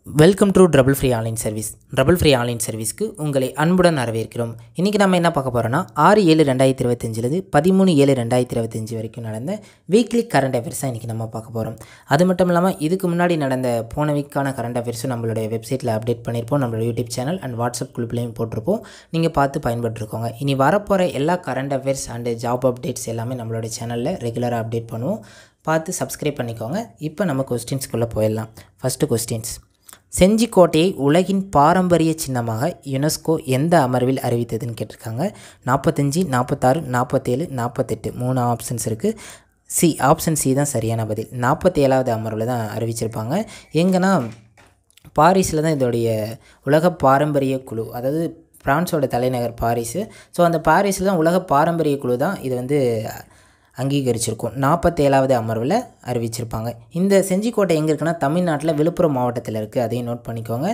Welcome to trouble free online service. Trouble free online சர்வீஸ்க்கு உங்களை அன்புடன் வரவேற்கிறோம். இன்றைக்கி நம்ம என்ன பார்க்க போகிறோன்னா 6/7/2025 13/7/2025 வரைக்கும் நடந்த வீக்லி கரண்ட் அஃபேர்ஸாக இன்றைக்கி நம்ம பார்க்க போகிறோம். அது மட்டும் இல்லாமல் இதுக்கு முன்னாடி நடந்த போன வீக்கான கரண்ட் அஃபேர்ஸும் நம்மளுடைய வெப்சைட்டில் அப்டேட் பண்ணியிருப்போம். நம்மளோட யூடியூப் சேனல் அண்ட் வாட்ஸ்அப் குரூப்லேயும் போட்டிருப்போம். நீங்கள் பார்த்து பயன்பட்டுருக்கோங்க. இனி வரப்போகிற எல்லா current affairs and job updates எல்லாமே நம்மளோட சேனலில் ரெகுலராக அப்டேட் பண்ணுவோம். பார்த்து சப்ஸ்கிரைப் பண்ணிக்கோங்க. இப்போ நம்ம கொஸ்டின்ஸ்குள்ளே போயிடலாம். First questions. செஞ்சிக்கோட்டையை உலகின் பாரம்பரிய சின்னமாக யுனெஸ்கோ எந்த அமர்வில் அறிவித்ததுன்னு கேட்டிருக்காங்க. 45, 46, 47, 48 3 ஆப்ஷன்ஸ் இருக்குது. ஆப்ஷன் சி தான் சரியான பதில். 47வது அமர்வில் தான் அறிவிச்சிருப்பாங்க. எங்கன்னா பாரிஸில் தான் இதோடைய உலக பாரம்பரிய குழு, அதாவது பிரான்ஸோட தலைநகர் பாரிஸு. ஸோ அந்த பாரிஸில் தான் உலக பாரம்பரிய குழு தான் இது அங்கீகரிச்சிருக்கும். 47வது அமர்வில் அறிவிச்சிருப்பாங்க. இந்த செஞ்சிக்கோட்டை எங்கே இருக்குன்னா தமிழ்நாட்டில் விழுப்புரம் மாவட்டத்தில் இருக்குது. அதையும் நோட் பண்ணிக்கோங்க.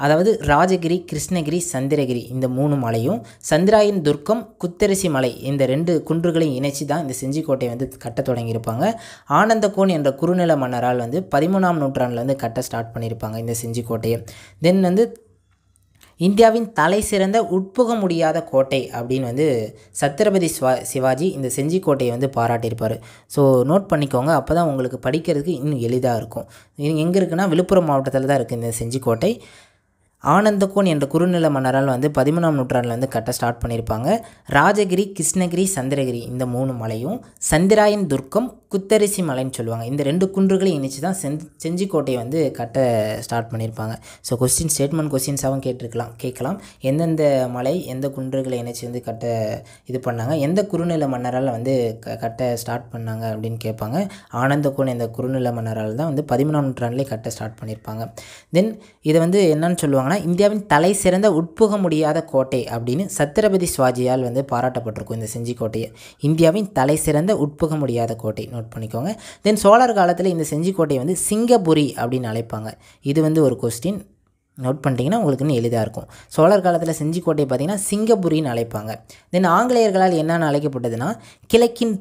அதாவது ராஜகிரி, கிருஷ்ணகிரி, சந்திரகிரி இந்த 3 மலையும், சந்திராயன் துர்க்கம், குத்தரிசி மலை இந்த 2 குன்றுகளையும் இணைச்சி தான் இந்த செஞ்சிக்கோட்டையை கட்ட தொடங்கியிருப்பாங்க. ஆனந்தகோன் என்ற குறுநில மன்னரால் 13ஆம் நூற்றாண்டில் கட்ட ஸ்டார்ட் பண்ணியிருப்பாங்க இந்த செஞ்சிக்கோட்டையை. தென் இந்தியாவின் தலை சிறந்த உட்புக முடியாத கோட்டை அப்படின்னு சத்ரபதி சிவாஜி இந்த செஞ்சிக்கோட்டையை பாராட்டியிருப்பார். ஸோ நோட் பண்ணிக்கோங்க. அப்போ தான் உங்களுக்கு படிக்கிறதுக்கு இன்னும் எளிதாக இருக்கும். இது எங்கே இருக்குன்னா விழுப்புரம் மாவட்டத்தில் தான் இருக்குது இந்த செஞ்சிக்கோட்டை. ஆனந்தகோன் என்ற குறுநில மன்னரால் 13ஆம் நூற்றாண்டில் கட்ட ஸ்டார்ட் பண்ணியிருப்பாங்க. ராஜகிரி, கிருஷ்ணகிரி, சந்திரகிரி இந்த 3 மலையும், சந்திராயன் துர்க்கம், குத்தரிசி மலைன்னு சொல்லுவாங்க. இந்த 2 குன்றுகளையும் இணைச்சி தான் செஞ்சிக்கோட்டையை கட்ட ஸ்டார்ட் பண்ணியிருப்பாங்க. ஸோ கொஸ்டின் ஸ்டேட்மெண்ட் கொஸ்டின்ஸாகவும் கேட்கலாம். எந்தெந்த மலை எந்த குன்றுகளை இணைச்சி கட்ட இது பண்ணாங்க, எந்த குறுநில மன்னரால் கட்ட ஸ்டார்ட் பண்ணாங்க அப்படின்னு கேட்பாங்க. ஆனந்தகோன் என்ற குறுநில மன்னரால் தான் 13ஆம் நூற்றாண்டிலே கட்ட ஸ்டார்ட் பண்ணியிருப்பாங்க. தென் இதை என்னன்னு சொல்லுவாங்க, இந்தியாவின் தலை சிறந்த உட்புக முடியாத கோட்டை அப்படின்னு சத்ரபதி சிவாஜியால் பாராட்டப்பட்டிருக்கும் இந்த செஞ்சிக்கோட்டையை. இந்தியாவின் தலை சிறந்த உட்புக முடியாத கோட்டை நோட் பண்ணிக்கோங்க. தென் சோழர் காலத்தில் இந்த செஞ்சிக்கோட்டையை சிங்கபுரி அப்படின்னு அழைப்பாங்க. இது ஒரு கொஸ்டின் நோட் பண்ணிட்டீங்கன்னா உங்களுக்கு இன்னும் எளிதாக இருக்கும். சோழர் காலத்தில் செஞ்சிக்கோட்டை பார்த்திங்கன்னா சிங்கபுரின்னு அழைப்பாங்க. தென் ஆங்கிலேயர்களால் என்னென்னு அழைக்கப்பட்டதுன்னா கிழக்கின்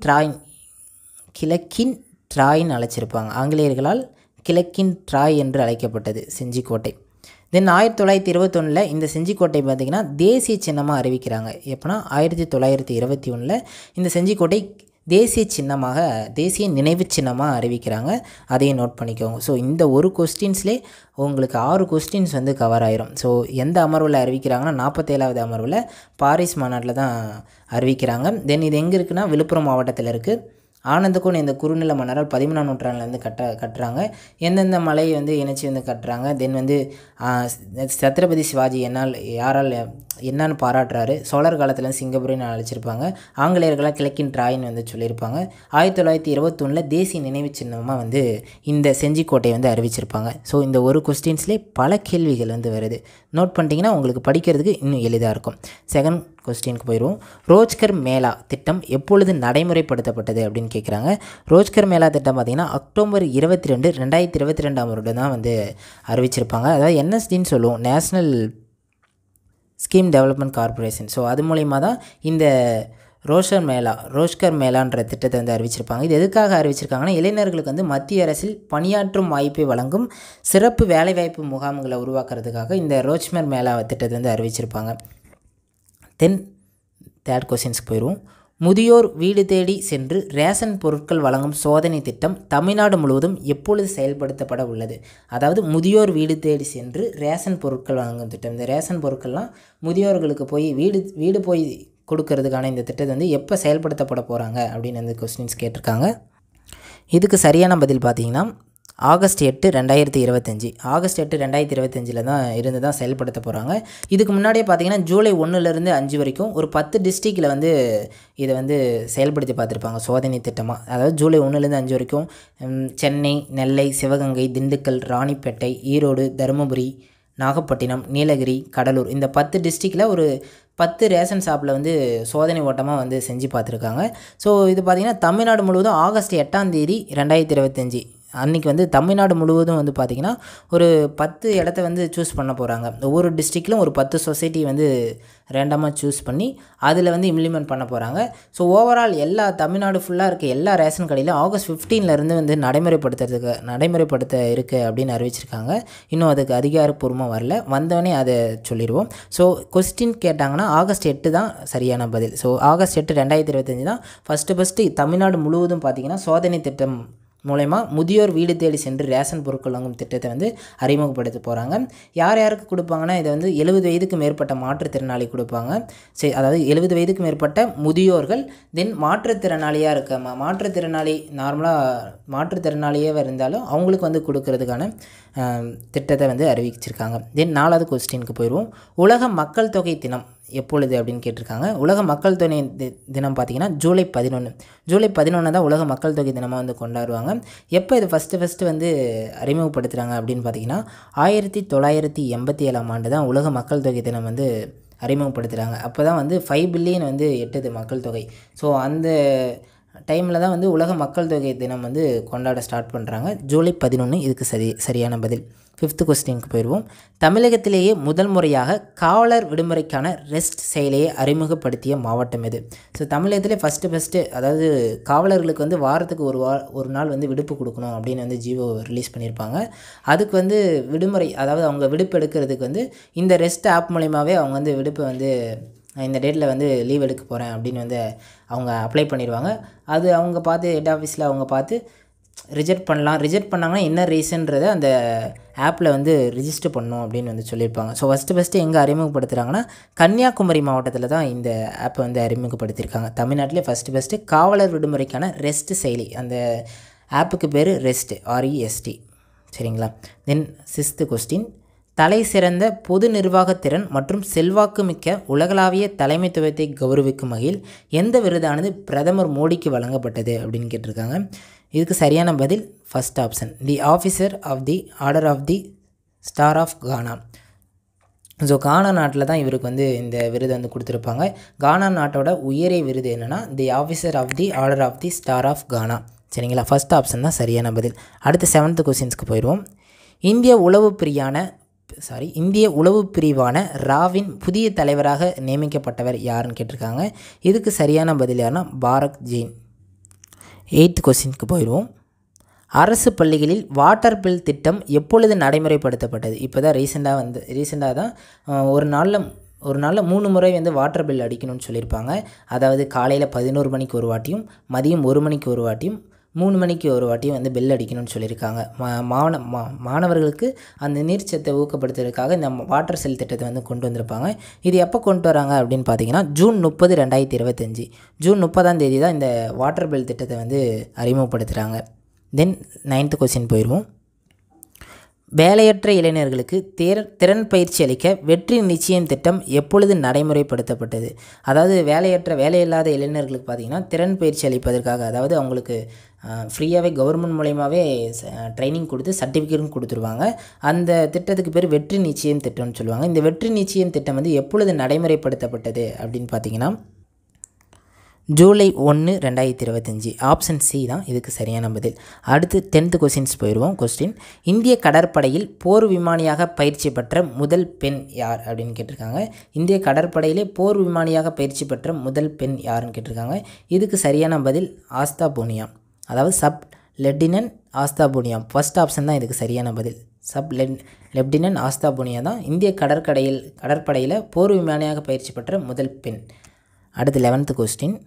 ட்ராயின்னு அழைச்சிருப்பாங்க. ஆங்கிலேயர்களால் கிழக்கின் ட்ராய் என்று அழைக்கப்பட்டது செஞ்சிக்கோட்டை. தென் 1921 இந்த செஞ்சிக்கோட்டை பார்த்திங்கன்னா தேசிய சின்னமாக அறிவிக்கிறாங்க. எப்போனா 1921 இந்த செஞ்சிக்கோட்டை தேசிய சின்னமாக, தேசிய நினைவு சின்னமாக அறிவிக்கிறாங்க. அதையும் நோட் பண்ணிக்கோங்க. ஸோ இந்த ஒரு கொஸ்டின்ஸ்லேயே உங்களுக்கு 6 கொஸ்டின்ஸ் கவர் ஆயிரும். ஸோ எந்த அமர்வில் அறிவிக்கிறாங்கன்னா 47வது அமர்வில் பாரிஸ் மாநாட்டில் தான் அறிவிக்கிறாங்க. தென் இது எங்கே இருக்குன்னா விழுப்புரம் மாவட்டத்தில் இருக்குது. ஆனந்தகோன் இந்த குறுநில மன்னரால் 13ஆம் நூற்றாண்டில் கட்டுறாங்க. எந்தெந்த மலையை இணைச்சி கட்டுறாங்க. தென் சத்ரபதி சிவாஜி யாரால் என்னன்னு பாராட்டுறாரு. சோழர் காலத்தில் சிங்கப்பூரின்னு அழைச்சிருப்பாங்க. ஆங்கிலேயர்களாக கிழக்கின் ட்ராயின்னு சொல்லியிருப்பாங்க. 1921 தேசிய நினைவு சின்னமாக இந்த செஞ்சிக்கோட்டையை அறிவிச்சிருப்பாங்க. ஸோ இந்த ஒரு கொஸ்டின்ஸ்லேயே பல கேள்விகள் வருது. நோட் பண்ணிட்டீங்கன்னா உங்களுக்கு படிக்கிறதுக்கு இன்னும் எளிதாக இருக்கும். செகண்ட் கொஸ்டினுக்கு போயிடுவோம். ரோஜ்கர் மேளா திட்டம் எப்பொழுது நடைமுறைப்படுத்தப்பட்டது அப்படின்னு கேட்குறாங்க. ரோஜ்கர் மேளா திட்டம் பார்த்திங்கன்னா அக்டோபர் 22, 2022ஆம் வருடம் தான் அறிவிச்சிருப்பாங்க. அதாவது என்எஸ்டின்னு சொல்லுவோம், national scheme development corporation. So அது மூலிமா தான் இந்த ரோஜ்கர் மேளான்ற திட்டத்தை அறிவிச்சிருப்பாங்க. இது எதுக்காக அறிவிச்சிருக்காங்கன்னா இளைஞர்களுக்கு மத்திய அரசில் பணியாற்றும் வாய்ப்பை வழங்கும் சிறப்பு வேலைவாய்ப்பு முகாம்களை உருவாக்குறதுக்காக இந்த ரோஜ்கர் மேளா திட்டத்தை அறிவிச்சிருப்பாங்க. தென் தேர்ட் கொஸ்டின்ஸ்க்கு போயிடுவோம். முதியோர் வீடு தேடி சென்று ரேஷன் பொருட்கள் வழங்கும் சோதனை திட்டம் தமிழ்நாடு முழுவதும் எப்பொழுது செயல்படுத்தப்பட உள்ளது? அதாவது முதியோர் வீடு தேடி சென்று ரேஷன் பொருட்கள் வழங்கும் திட்டம். இந்த ரேஷன் பொருட்கள்லாம் முதியோர்களுக்கு போய் வீடு போய் கொடுக்கறதுக்கான இந்த திட்டத்தை எப்போ செயல்படுத்தப்பட போகிறாங்க அப்படின்னு கொஸ்டின்ஸ் கேட்டிருக்காங்க. இதுக்கு சரியான பதில் பார்த்திங்கன்னா ஆகஸ்ட் 8, 2025. ஆகஸ்ட் 8, 2025 தான் செயல்படுத்த போகிறாங்க. இதுக்கு முன்னாடியே பார்த்திங்கன்னா ஜூலை 1லேருந்து 5 வரைக்கும் ஒரு 10 டிஸ்ட்ரிக்டில் இதை செயல்படுத்தி பார்த்துருப்பாங்க சோதனை திட்டமாக. அதாவது ஜூலை 1லேருந்து 5 வரைக்கும் சென்னை, நெல்லை, சிவகங்கை, திண்டுக்கல், ராணிப்பேட்டை, ஈரோடு, தருமபுரி, நாகப்பட்டினம், நீலகிரி, கடலூர் இந்த 10 டிஸ்ட்ரிக்டில் ஒரு 10 ரேஷன் ஷாப்பில் சோதனை ஓட்டமாக செஞ்சு பார்த்துருக்காங்க. ஸோ இது பார்த்திங்கன்னா தமிழ்நாடு முழுவதும் ஆகஸ்ட் 8ஆம் தேதி 2025 அன்றைக்கி வந்து தமிழ்நாடு முழுவதும் வந்து பார்த்திங்கன்னா ஒரு 10 இடத்த வந்து சூஸ் பண்ண போகிறாங்க. ஒவ்வொரு டிஸ்ட்ரிக்ட்லையும் ஒரு 10 சொசைட்டி வந்து ரேண்டமாக சூஸ் பண்ணி அதில் வந்து இம்ப்ளிமெண்ட் பண்ண போகிறாங்க. ஸோ ஓவரால் எல்லா தமிழ்நாடு ஃபுல்லாக இருக்க எல்லா ரேஷன் கடையிலும் ஆகஸ்ட் 15லேருந்து வந்து நடைமுறைப்படுத்த இருக்குது அப்படின்னு அறிவிச்சிருக்காங்க. இன்னும் அதுக்கு அதிகாரப்பூர்வமாக வரல, வந்தவொடனே அதை சொல்லிடுவோம். ஸோ கொஸ்டின் கேட்டாங்கன்னா ஆகஸ்ட் 8 தான் சரியான பதில். ஸோ ஆகஸ்ட் 8 2025 தான் ஃபஸ்ட்டு தமிழ்நாடு முழுவதும் பார்த்திங்கன்னா சோதனை திட்டம் மூலயமா முதியோர் வீடு தேடி சென்று ரேஷன் பொருட்கள் வாங்கும் திட்டத்தை வந்து அறிமுகப்படுத்த போகிறாங்க. யார் யாருக்கு கொடுப்பாங்கன்னா இதை வந்து 70 வயதுக்கு மேற்பட்ட மாற்றுத்திறனாளி கொடுப்பாங்க. சரி, அதாவது 70 வயதுக்கு மேற்பட்ட முதியோர்கள், தென் மாற்றுத்திறனாளியாக இருக்க மாற்றுத்திறனாளி நார்மலாக மாற்றுத்திறனாளியே இருந்தாலும் அவங்களுக்கு வந்து கொடுக்கறதுக்கான திட்டத்தை வந்து அறிவிச்சிருக்காங்க. தென் 4வது கொஸ்டினுக்கு போயிடுவோம். உலக மக்கள் தொகை தினம் எப்பொழுது அப்படின்னு கேட்டிருக்காங்க. உலக மக்கள் தொகை தினம் பார்த்திங்கன்னா ஜூலை 11 தான் உலக மக்கள் தொகை தினமாக வந்து கொண்டாடுவாங்க. எப்போ இது ஃபஸ்ட்டு வந்து அறிமுகப்படுத்துகிறாங்க அப்படின்னு பார்த்திங்கன்னா 1987ஆம் ஆண்டு தான் உலக மக்கள் தொகை தினம் வந்து அறிமுகப்படுத்துகிறாங்க. அப்போ தான் வந்து 5 பில்லியன் வந்து எட்டுது மக்கள் தொகை. ஸோ அந்த டைமில் தான் வந்து உலக மக்கள் தொகை தினம் வந்து கொண்டாட ஸ்டார்ட் பண்ணுறாங்க. ஜூலை 11 இதுக்கு சரியான பதில். 5th கொஸ்டினுக்கு போயிடுவோம். தமிழகத்திலேயே முதல் முறையாக காவலர் விடுமுறைக்கான ரெஸ்ட் செயலியை அறிமுகப்படுத்திய மாவட்டம் எது? ஸோ தமிழகத்திலே ஃபஸ்ட்டு அதாவது காவலர்களுக்கு வந்து வாரத்துக்கு ஒரு நாள் வந்து விடுப்பு கொடுக்கணும் அப்படின்னு வந்து ஜிஓ ரிலீஸ் பண்ணியிருப்பாங்க. அதுக்கு வந்து விடுமுறை, அதாவது அவங்க விடுப்பு எடுக்கிறதுக்கு வந்து இந்த ரெஸ்ட் ஆப் மூலயமாவே அவங்க வந்து விடுப்பை வந்து இந்த டேட்டில் வந்து லீவ் எடுக்க போகிறேன் அப்படின்னு வந்து அவங்க அப்ளை பண்ணிடுவாங்க. அது அவங்க பார்த்து ஹெட் ஆஃபீஸில் அவங்க பார்த்து ரிஜெக்ட் பண்ணாங்கன்னா என்ன ரீசன்றதை அந்த ஆப்பில் வந்து ரிஜிஸ்டர் பண்ணணும் அப்படின்னு வந்து சொல்லியிருப்பாங்க. ஸோ ஃபஸ்ட்டு எங்கே அறிமுகப்படுத்துகிறாங்கன்னா கன்னியாகுமரி மாவட்டத்தில் தான் இந்த ஆப்பை வந்து அறிமுகப்படுத்தியிருக்காங்க. தமிழ்நாட்டிலே ஃபஸ்ட்டு காவலர் விடுமுறைக்கான ரெஸ்ட் செயலி, அந்த ஆப்புக்கு பேர் ரெஸ்ட், REST. சரிங்களா? தென் 6th கொஸ்டின். தலை சிறந்த பொது நிர்வாகத்திறன் மற்றும் செல்வாக்கு மிக்க உலகளாவிய தலைமைத்துவத்தை கௌரவிக்கும் வகையில் எந்த விருதானது பிரதமர் மோடிக்கு வழங்கப்பட்டது அப்படின்னு கேட்டிருக்காங்க. இதுக்கு சரியான பதில் first option, the officer of the order of the star of Ghana. So Ghana நாட்டில் தான் இவருக்கு வந்து இந்த விருது வந்து கொடுத்துருப்பாங்க. கானா நாட்டோட உயரிய விருது என்னென்னா the officer of the order of the star of Ghana. சரிங்களா? ஃபஸ்ட் ஆப்ஷன் தான் சரியான பதில். அடுத்து 7th கொஸ்டின்ஸ்க்கு போயிடுவோம். இந்திய உளவு பிரிவான ராவின் புதிய தலைவராக நியமிக்கப்பட்டவர் யாருன்னு கேட்டிருக்காங்க. இதுக்கு சரியான பதில் யாருன்னா பாரக் ஜெயின். 8th கொஸ்டினுக்கு போயிடுவோம். அரசு பள்ளிகளில் வாட்டர் பில் திட்டம் எப்பொழுது நடைமுறைப்படுத்தப்பட்டது? இப்போ தான் ரீசெண்டாக தான் ஒரு நாளில் 3 முறை வந்து வாட்டர் பில் அடிக்கணும்னு சொல்லியிருப்பாங்க. அதாவது காலையில் 11 மணிக்கு ஒரு வாட்டியும், மதியம் 1 மணிக்கு ஒரு வாட்டியும், 3 மணிக்கு ஒரு வாட்டியும் வந்து பில் அடிக்கணும்னு சொல்லியிருக்காங்க. மாணவர்களுக்கு அந்த நீர்ச்சத்தை ஊக்கப்படுத்துறதுக்காக இந்த வாட்டர் செல் திட்டத்தை வந்து கொண்டு வந்திருப்பாங்க. இது எப்போ கொண்டு வராங்க அப்படின்னு பார்த்தீங்கன்னா ஜூன் 30, 2025. ஜூன் 30ஆம் தேதி தான் இந்த வாட்டர் பில் திட்டத்தை வந்து அறிமுகப்படுத்துகிறாங்க. தென் 9th கொஸ்டின் போயிடுவோம். வேலையற்ற இளைஞர்களுக்கு திறன் பயிற்சி அளிக்க வெற்றி நிச்சயம் திட்டம் எப்பொழுது நடைமுறைப்படுத்தப்பட்டது? அதாவது வேலையில்லாத இளைஞர்களுக்கு பார்த்திங்கன்னா திறன் பயிற்சி அளிப்பதற்காக, அதாவது அவங்களுக்கு ஃப்ரீயாகவே கவர்மெண்ட் மூலயமாவே ட்ரைனிங் கொடுத்து சர்டிஃபிகேட்டும் கொடுத்துருவாங்க. அந்த திட்டத்துக்கு பேர் வெற்றி நிச்சயம் திட்டம்னு சொல்லுவாங்க. இந்த வெற்றி நிச்சயம் திட்டம் வந்து எப்பொழுது நடைமுறைப்படுத்தப்பட்டது அப்படின்னு பார்த்திங்கன்னா ஜூலை 1, 2025. ஆப்ஷன் சி தான் இதுக்கு சரியான பதில். அடுத்து 10th கொஸ்டின்ஸ் போயிடுவோம். கொஸ்டின். இந்திய கடற்படையில் போர் விமானியாக பயிற்சி பெற்ற முதல் பெண் யார் அப்படின்னு கேட்டிருக்காங்க. இந்திய கடற்படையிலே போர் விமானியாக பயிற்சி பெற்ற முதல் பெண் யாருன்னு கேட்டிருக்காங்க. இதுக்கு சரியான பதில் ஆஸ்தா பூனியா, அதாவது sub lieutenant Astha Poonia. First option தான் இதுக்கு சரியான பதில். லெப்டினன்ட் ஆஸ்தா பூனியா தான் இந்திய கடற்படையில் போர் விமானியாக பயிற்சி பெற்ற முதல் பெண். அடுத்து 11th கொஸ்டின்.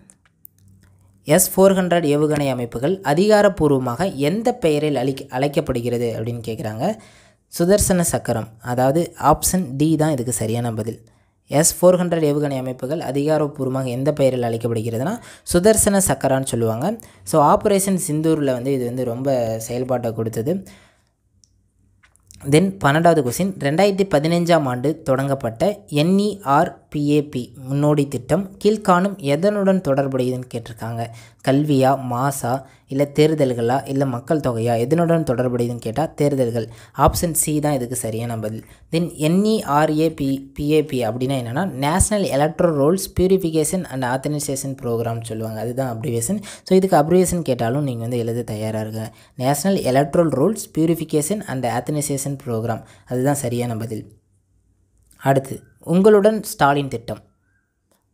S-400 ஏவுகணை அமைப்புகள் அதிகாரப்பூர்வமாக எந்த பெயரில் அழைக்கப்படுகிறது அப்படின்னு கேட்குறாங்க. சுதர்சன சக்கரம், அதாவது ஆப்ஷன் டி தான் இதுக்கு சரியான பதில். S-400 ஏவுகணை அமைப்புகள் அதிகாரப்பூர்வமாக எந்த பெயரில் அழைக்கப்படுகிறதுனா சுதர்சன சக்கரான்னு சொல்லுவாங்க. ஸோ ஆப்ரேஷன் சிந்தூரில் வந்து இது வந்து ரொம்ப செயல்பாட்டை கொடுத்தது. தென் 12வது கொஸ்டின். 2015ஆம் ஆண்டு தொடங்கப்பட்ட NERPAP முன்னோடி திட்டம் கீழ்காணும் எதனுடன் தொடர்புடையதுன்னு கேட்டிருக்காங்க. கல்வியா, மாசா, இல்லை தேர்தல்களா இல்லை மக்கள் தொகையா எதனுடன் தொடர்புடையதுன்னு கேட்டால் தேர்தல்கள். ஆப்ஷன் சி தான் இதுக்கு சரியான பதில். தென் NERAPAP அப்படின்னா என்னென்னா national electoral rolls purification and authentication program சொல்லுவாங்க. அதுதான் அப்ரிவேஷன். ஸோ இதுக்கு அப்ரிவேஷன் கேட்டாலும் நீங்கள் வந்து எழுத தயாராக இருங்க. National electoral rolls purification and authentication program அதுதான் சரியான பதில். அடுத்து உங்களுடன் ஸ்டாலின் திட்டம்.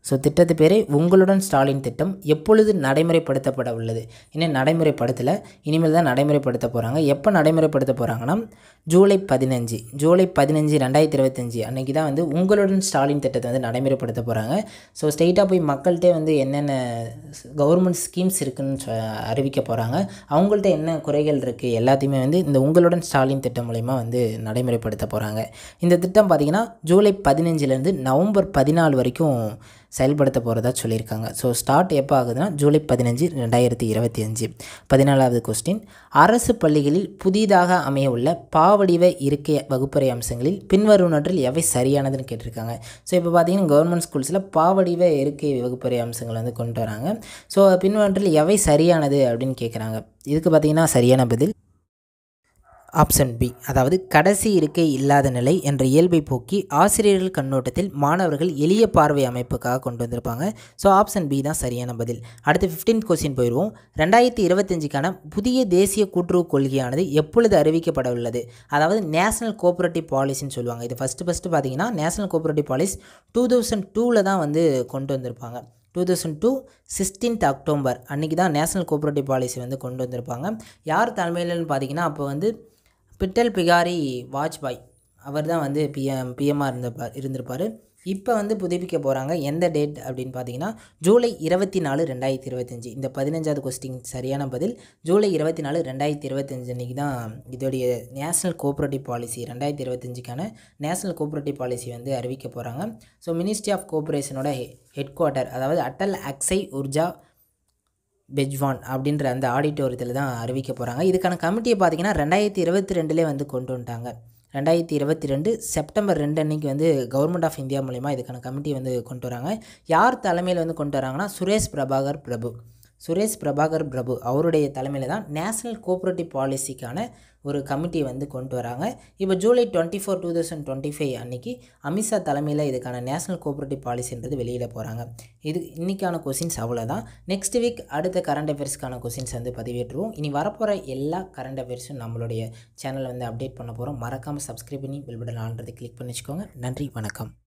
ஸோ திட்டத்து பேரே உங்களுடன் ஸ்டாலின் திட்டம் எப்பொழுது நடைமுறைப்படுத்தப்பட உள்ளது? இன்னும் நடைமுறைப்படுத்தலை, இனிமேல் தான் நடைமுறைப்படுத்த போகிறாங்க. எப்போ நடைமுறைப்படுத்த போகிறாங்கன்னா ஜூலை 15 2025 அன்றைக்கி தான் வந்து உங்களுடன் ஸ்டாலின் திட்டத்தை வந்து நடைமுறைப்படுத்த போகிறாங்க. ஸோ ஸ்ட்ரெயிட்டாக போய் மக்கள்கிட்ட வந்து என்னென்ன கவர்மெண்ட் ஸ்கீம்ஸ் இருக்குதுன்னு அறிவிக்க போகிறாங்க. அவங்கள்ட்ட என்ன குறைகள் இருக்குது எல்லாத்தையுமே வந்து இந்த உங்களுடன் ஸ்டாலின் திட்டம் மூலிமா வந்து நடைமுறைப்படுத்த போகிறாங்க. இந்த திட்டம் பார்த்திங்கன்னா ஜூலை 15 நவம்பர் 14 வரைக்கும் செயல்படுத்த போகிறதா சொல்லியிருக்காங்க. ஸோ ஸ்டார்ட் எப்போ ஆகுதுன்னா ஜூலை 15 2025. 14வது கொஸ்டின், அரசு பள்ளிகளில் புதிதாக அமைய உள்ள பாவடிவ இருக்கை வகுப்பறை அம்சங்களில் பின்வருவனற்றில் எவை சரியானதுன்னு கேட்டிருக்காங்க. ஸோ இப்போ பார்த்தீங்கன்னா கவர்மெண்ட் ஸ்கூல்ஸில் பாவடிவ இருக்கை வகுப்பறை அம்சங்கள் வந்து கொண்டு வராங்க. ஸோ பின்வருவனற்றில் எவை சரியானது அப்படின்னு கேட்குறாங்க. இதுக்கு பார்த்திங்கன்னா சரியான பதில் ஆப்ஷன் பி, அதாவது கடைசி இருக்கை இல்லாத நிலை என்ற இயல்பை போக்கி ஆசிரியர்கள் கண்ணோட்டத்தில் மாணவர்கள் எளிய பார்வை அமைப்புக்காக கொண்டு வந்திருப்பாங்க. ஸோ ஆப்ஷன் பி தான் சரியான பதில். அடுத்து 15th கொஸ்டின் போயிடுவோம். 2025க்கான புதிய தேசிய கூட்டுறவு கொள்கையானது எப்பொழுது அறிவிக்கப்பட உள்ளது? அதாவது நேஷனல் கோஆபரேட்டிவ் பாலிசின்னு சொல்லுவாங்க. இது ஃபஸ்ட்டு பார்த்தீங்கன்னா நேஷனல் கோஆபரேட்டிவ் பாலிசி 2002 தான் வந்து கொண்டு வந்திருப்பாங்க. 2002 16th அக்டோபர் அன்றைக்கி தான் நேஷனல் கோஆபரேட்டிவ் பாலிசி வந்து கொண்டு வந்திருப்பாங்க. யார் தலைமையில்னு பார்த்தீங்கன்னா அப்போ வந்து பிட்டல் பிகாரி வாஜ்பாய் அவர் தான் வந்து பிஎம்மாக இருந்திருப்பார். இப்போ வந்து புதுப்பிக்க போகிறாங்க. எந்த டேட் அப்படின்னு பார்த்தீங்கன்னா ஜூலை 24 2025. இந்த 15வது கொஸ்டின் சரியான பதில் ஜூலை 24 2025 அன்றைக்கி தான் இதோடைய நேஷ்னல் கோஆபரேட்டிவ் பாலிசி 2025க்கான நேஷ்னல் கோஆபரேட்டிவ் பாலிசி வந்து அறிவிக்க போகிறாங்க. ஸோ மினிஸ்ட்ரி ஆஃப் கோஆபரேஷனோட ஹெட் குவார்ட்டர் அதாவது அட்டல் அக்ஸை உர்ஜா பெஜ்வான் அப்படின்ற அந்த ஆடிட்டோரியத்தில் தான் அறிவிக்க போகிறாங்க. இதுக்கான கமிட்டியை பார்த்திங்கன்னா 2022 வந்து கொண்டு வந்துட்டாங்க. 2022 செப்டம்பர் 2 அன்றைக்கி வந்து கவர்மெண்ட் ஆஃப் இந்தியா மூலிமா இதுக்கான கமிட்டி வந்து கொண்டு வராங்க. யார் தலைமையில் வந்து கொண்டு வராங்கன்னா சுரேஷ் பிரபாகர் பிரபு அவருடைய தலைமையில் தான் நேஷ்னல் கோஆபரேட்டிவ் பாலிசிக்கான ஒரு கமிட்டி வந்து கொண்டு வராங்க. இப்போ ஜூலை 24 2025 அன்றைக்கி அமித்ஷா தலைமையில் இதுக்கான நேஷ்னல் கோஆபரேட்டிவ் பாலிசின்றது வெளியிட போகிறாங்க. இது இன்றைக்கான கொஸ்டின்ஸ் அவ்வளோதான். நெக்ஸ்ட் வீக் அடுத்த கரண்ட் அஃபேர்ஸ்க்கான கொஸ்டின்ஸ் வந்து பதிவேற்றுவோம். இனி வரப்போகிற எல்லா கரண்ட் அஃபேர்ஸும் நம்மளுடைய சேனலில் வந்து அப்டேட் பண்ண போகிறோம். மறக்காமல் சப்ஸ்கிரைப் பண்ணி பெல் பட்டன் ஆல்ரெடி கிளிக் பண்ணி வச்சுக்கோங்க. நன்றி, வணக்கம்.